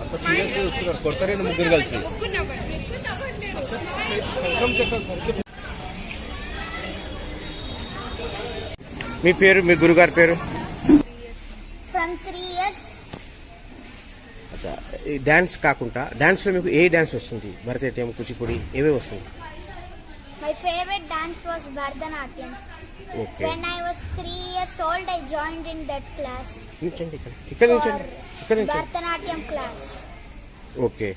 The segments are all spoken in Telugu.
అంత సీరియస్గా చూస్తున్నారు, కొడతారేంది ముగ్గురు కలిసి? మీ పేరు, మీ గురుగారి పేరు? From 3 years. అచ్చా, ఈ డాన్స్ కాకుండా డాన్స్ లో మీకు ఏ డాన్స్ వస్తుంది? భరతనాట్యం, కూచిపూడి ఏవే వస్తుంది? My favorite dance was Bharatanatyam. Okay. When I was 3 years old, I joined in that class. ఇక్కడ నుంచి Bharatanatyam class. Okay.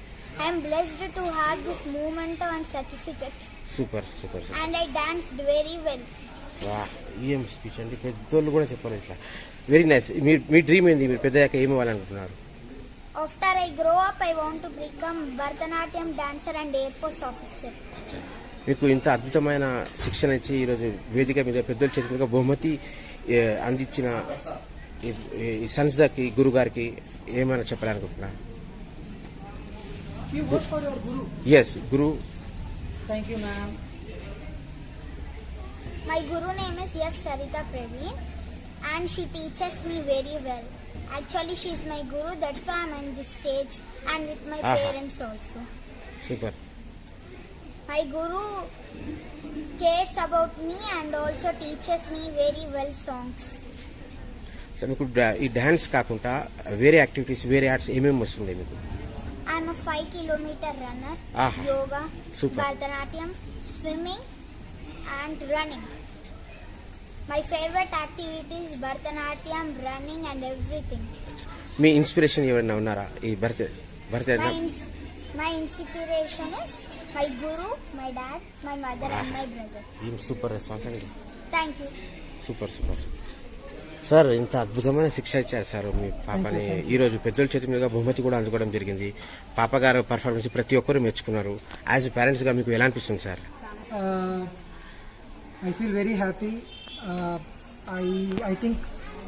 I am blessed to have this memento and certificate. Super super. And I danced very well. వా, ఏం స్పీచ్ అండి, పెద్దోళ్ళు కూడా చెప్పాలి ఇట్లా. Very nice. మీ డ్రీమ్ ఏంది? మీరు పెద్దయ్యాక ఏమి అవ్వాలనుకుంటున్నారు? After I grow up, I want to become Bharatanatyam dancer and Air Force officer. మీకు ఇంత అద్భుతమైన శిక్షణ ఇచ్చి ఈరోజు వేదిక మీద పెద్దల చేతి మీద బహుమతి అందించిన ఈ సంస్థకి, గురువు గారికి ఏమైనా చెప్పాలనుకుంటున్నాను? Few words for your guru. Yes, Guru. Thank you, ma'am. My guru name is S. Sarita Praveen and she teaches me very well. Actually, she is my guru, that's why I am on this stage and with my parents also. Super. My guru cares about me and also teaches me very well songs. So మీకు ఈ డాన్స్ కాకుండా వేరే యాక్టివిటీస్, వేరే ఆర్ట్స్ ఏమేమి వస్తుంది మీకు? I am a 5-kilometer runner, yoga, Super. Bharatanatyam, swimming and running. My favorite activities Bharatanatyam, running and everything. Me inspiration ఎవరైనా ఉన్నారా ఈ Bharatanatyam? My inspiration is my guru, my dad, my mother and my brother. Super response అండి. Thank you. Super super super. Sir, ఇంత అద్భుతమైన శిక్ష ఇచ్చారు సార్ మీ పాపని. ఈ రోజు పెద్దల చేతి మీదుగా బహుమతి కూడా అందుకోవడం జరిగింది. పాప గారు పర్ఫార్మెన్స్ ప్రతి ఒక్కరు మెచ్చుకున్నారు. యాజ్ పేరెంట్స్ గా మీకు ఎలా అనిపిస్తుంది sir? I feel very happy. I think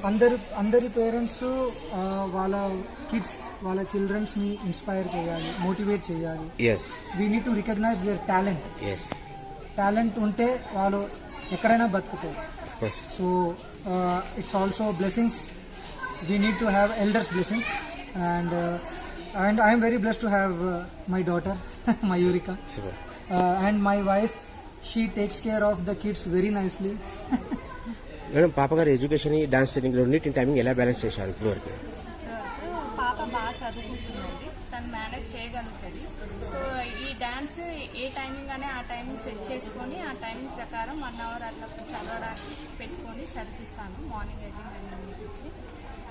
అందరి పేరెంట్స్ వాళ్ళ కిడ్స్, వాళ్ళ చిల్డ్రన్స్ ని ఇన్స్పైర్ చేయాలి, మోటివేట్ చేయాలి. Yes. We need to recognise their talent. Yes. Talent ఉంటే వాళ్ళు ఎక్కడైనా బతుకుతారు. So it's also blessings. We need to have elders blessings and I am very blessed to have my daughter Mayurika. And my wife, she takes care of the kids very nicely. Madam, పాప గారి ఎడ్యుకేషన్, డాన్స్ ట్రైనింగ్ రెండింటి టైమింగ్ ఎలా బ్యాలెన్స్ చేశారు ఇప్పుడు వరకు? పాప బాగా చదువుకుంటుందండి, తను మేనేజ్ చేయగలుగుతుంది. సో ఈ డాన్స్ ఏ టైమింగ్ అనే ఆ టైమింగ్ సెట్ చేసుకొని ఆ టైమింగ్ ప్రకారం 1 అవర్ అట్లా చదవడానికి పెట్టుకొని చదివిస్తాను మార్నింగ్ నుంచి.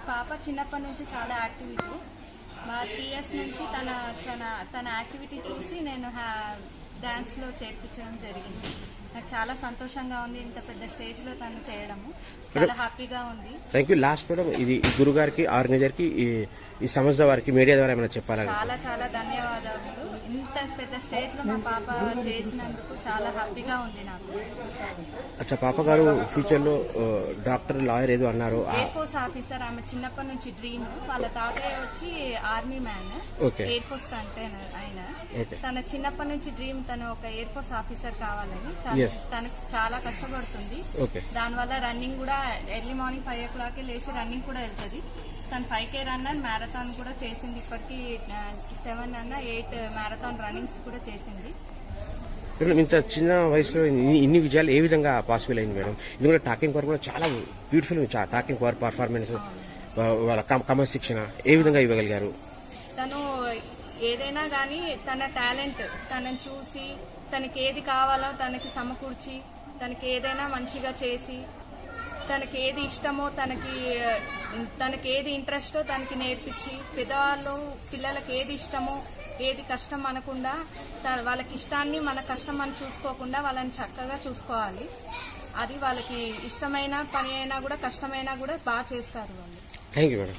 పాప చిన్నప్పటి నుంచి చాలా యాక్టివిటీ. 3 years నుంచి తన యాక్టివిటీ చూసి నేను డాన్స్లో చేర్పించడం జరిగింది. నాకు చాలా సంతోషంగా ఉంది ఇంత పెద్ద స్టేజ్లో తను చేయడము, చాలా హ్యాపీగా ఉంది. Thank you. లాస్ట్ మేడం, ఇది గురువు గారికి, ఆర్గనైజర్కి, ఈ సంస్థ వారికి మీడియా ద్వారా ఏమైనా చెప్పాలని? చాలా చాలా ధన్యవాదాలు. ఇంత పెద్ద స్టేజ్లో మా పాప చేసినందుకు చాలా హ్యాపీగా ఉంది నాకు. అచ్చా, పాప గారు ఫ్యూచర్లో డాక్టర్, లాయర్ ఏదో అన్నారు. ఎయిర్ ఫోర్స్ ఆఫీసర్ ఆమె చిన్నప్పటి నుంచి డ్రీమ్. వాళ్ళ తాతయ్య వచ్చి ఆర్మీ మ్యాన్, ఎయిర్ ఫోర్స్ అంటే ఆయన. తన చిన్నప్పటి నుంచి డ్రీమ్, తను ఒక ఎయిర్ ఫోర్స్ ఆఫీసర్ కావాలని. తనకు చాలా కష్టపడుతుంది. దానివల్ల రన్నింగ్ కూడా ఎర్లీ మార్నింగ్ 5 o'clock లేచి రన్నింగ్ కూడా వెళ్తుంది. తను 5K రన్నర్, మ్యారథాన్ కూడా చేసింది. ఇప్పటికీ 7 అన్న 8 మ్యారథాన్ రన్నింగ్స్ కూడా చేసింది. ఇంత చిన్న వయసులో ఇన్ని విజయాలు ఏ విధంగా పాసిబుల్ అయింది మేడం? ఇది కూడా టాకింగ్ పవర్ కూడా చాలా బ్యూటిఫుల్. టాకింగ్ పవర్, పర్ఫార్మెన్స్, వాళ్ళ క్రమశిక్షణ ఏ విధంగా ఇవ్వగలిగారు? తను ఏదైనా కానీ తన టాలెంట్, తనని చూసి తనకి ఏది కావాలో తనకి సమకూర్చి, తనకి ఏదైనా మంచిగా చేసి, తనకి ఏది ఇష్టమో, తనకి ఏది ఇంట్రెస్టో తనకి నేర్పించి, పెద్దవాళ్ళు పిల్లలకి ఏది ఇష్టమో, ఏది కష్టం అనకుండా వాళ్ళకి ఇష్టాన్ని మన కష్టం అని చూసుకోకుండా వాళ్ళని చక్కగా చూసుకోవాలి. అది వాళ్ళకి ఇష్టమైన పని అయినా కూడా కష్టమైనా కూడా బాగా చేస్తారు వాళ్ళు. Thank you madam.